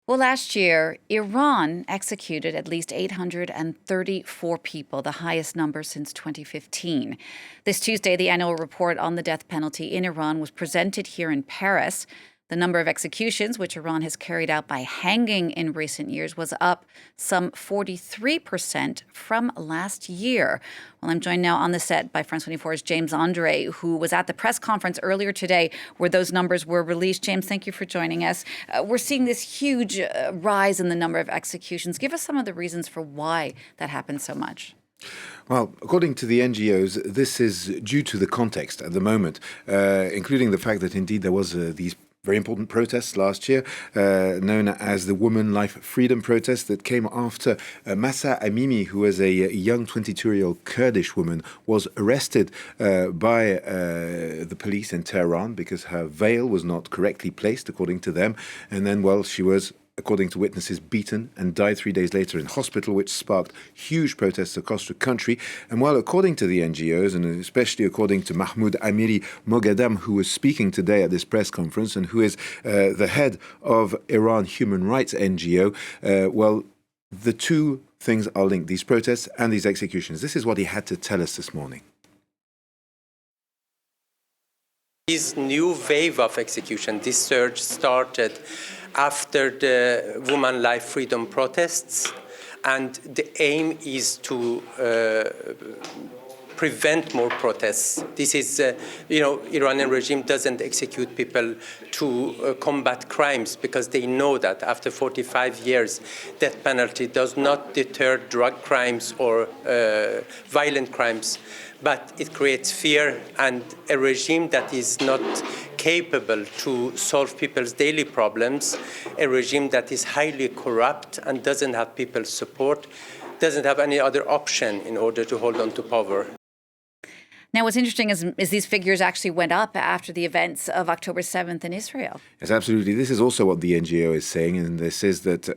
Well, last year, Iran executed at least 834 people, the highest number since 2015. This Tuesday, the annual report on the death penalty in Iran was presented here in Paris. The number of executions, which Iran has carried out by hanging in recent years, was up some 43% from last year. Well, I'm joined now on the set by France 24's James Andre, who was at the press conference earlier today where those numbers were released. James, thank you for joining us. We're seeing this huge rise in the number of executions. Give us some of the reasons for why that happened so much. Well, according to the NGOs, this is due to the context at the moment, including the fact that indeed there was these very important protests last year, known as the Woman Life Freedom Protest, that came after Mahsa Amini, who was a young 22-year-old Kurdish woman, was arrested by the police in Tehran because her veil was not correctly placed, according to them. And then, well, she was, according to witnesses, beaten and died 3 days later in hospital, which sparked huge protests across the country. And while, according to the NGOs, and especially according to Mahmoud Amiri Moghadam, who was speaking today at this press conference and who is the head of Iran Human Rights NGO, well, the two things are linked, these protests and these executions. This is what he had to tell us this morning. This new wave of execution, this surge started after the Women Life Freedom protests, and the aim is to prevent more protests. This is, Iranian regime doesn't execute people to combat crimes because they know that after 45 years, death penalty does not deter drug crimes or violent crimes, but it creates fear, and a regime that is not capable to solve people's daily problems, a regime that is highly corrupt and doesn't have people's support, doesn't have any other option in order to hold on to power. Now, what's interesting is these figures actually went up after the events of October 7th in Israel. Yes, absolutely. This is also what the NGO is saying, and this is that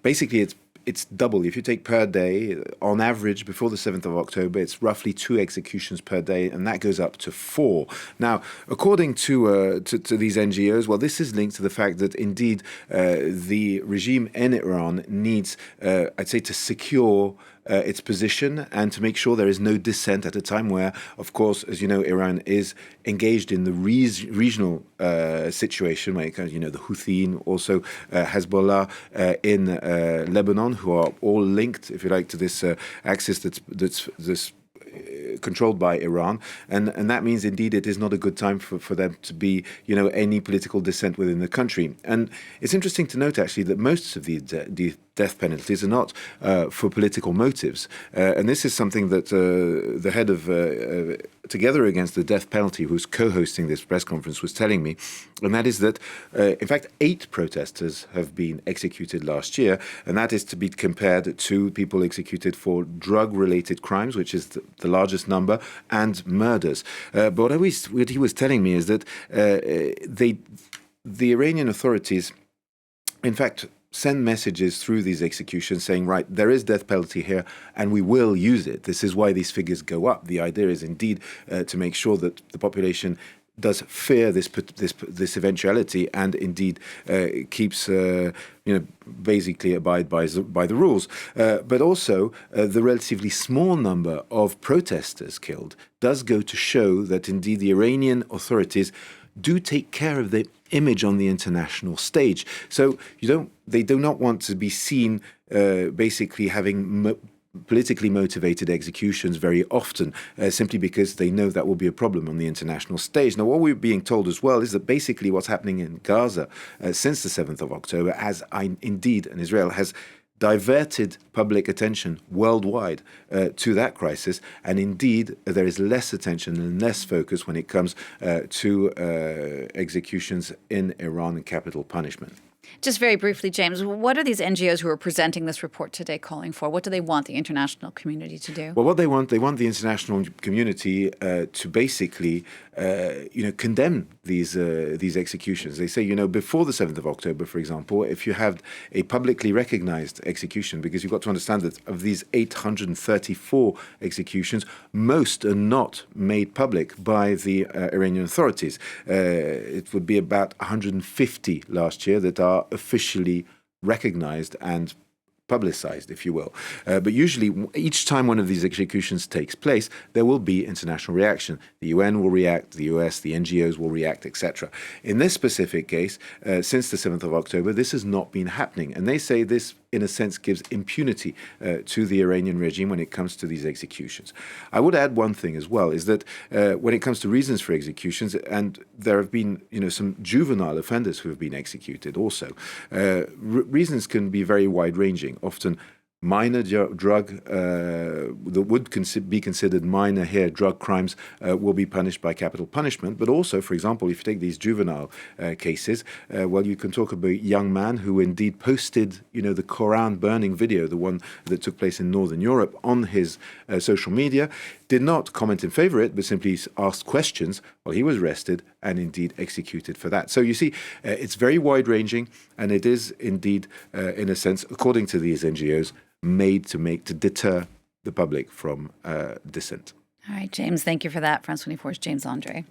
basically it's double. If you take per day, on average, before the 7th of October, it's roughly 2 executions per day, and that goes up to 4. Now, according to these NGOs, well, this is linked to the fact that indeed the regime in Iran needs, I'd say, to secure its position and to make sure there is no dissent at a time where, of course, as you know, Iran is engaged in the regional situation where, the Houthi, also Hezbollah in Lebanon, who are all linked, if you like, to this axis that's controlled by Iran, and that means indeed it is not a good time for them to be, any political dissent within the country. And it's interesting to note actually that most of the death penalties are not for political motives, and this is something that the head of Together Against the Death Penalty, who's co-hosting this press conference, was telling me, and that is that in fact 8 protesters have been executed last year, and that is to be compared to people executed for drug-related crimes, which is the largest number, and murders. But what he was telling me is that the Iranian authorities, in fact, send messages through these executions saying, right, there is death penalty here and we will use it. This is why these figures go up. The idea is indeed to make sure that the population does fear this eventuality and indeed keeps, basically abide by the rules. But also the relatively small number of protesters killed does go to show that indeed the Iranian authorities do take care of the image on the international stage. So they do not want to be seen basically having politically motivated executions very often, simply because they know that will be a problem on the international stage. Now, what we're being told as well is that basically what's happening in Gaza since the 7th of October, and Israel has diverted public attention worldwide to that crisis, and indeed there is less attention and less focus when it comes to executions in Iran and capital punishment. Just very briefly, James, what are these NGOs who are presenting this report today calling for? What do they want the international community to do? Well, what they want the international community to basically, condemn these executions. They say, before the 7th of October, for example, if you have a publicly recognized execution, because you've got to understand that of these 834 executions, most are not made public by the Iranian authorities. It would be about 150 last year that are officially recognized and publicized, if you will. But usually, each time one of these executions takes place, there will be international reaction. The UN will react, the US, the NGOs will react, etc. In this specific case, since the 7th of October, this has not been happening. And they say this, in a sense, gives impunity to the Iranian regime when it comes to these executions. I would add one thing as well, is that when it comes to reasons for executions, and there have been some juvenile offenders who have been executed also, reasons can be very wide-ranging. Often minor drug that would be considered minor here drug crimes will be punished by capital punishment. But also, for example, if you take these juvenile cases, well, you can talk about a young man who indeed posted, the Quran burning video, the one that took place in Northern Europe, on his social media, did not comment in favor of it, but simply asked questions. Well, he was arrested and indeed executed for that. So you see, it's very wide-ranging, and it is indeed, in a sense, according to these NGOs, made to deter the public from dissent. All right, James, thank you for that. France 24's James Andre.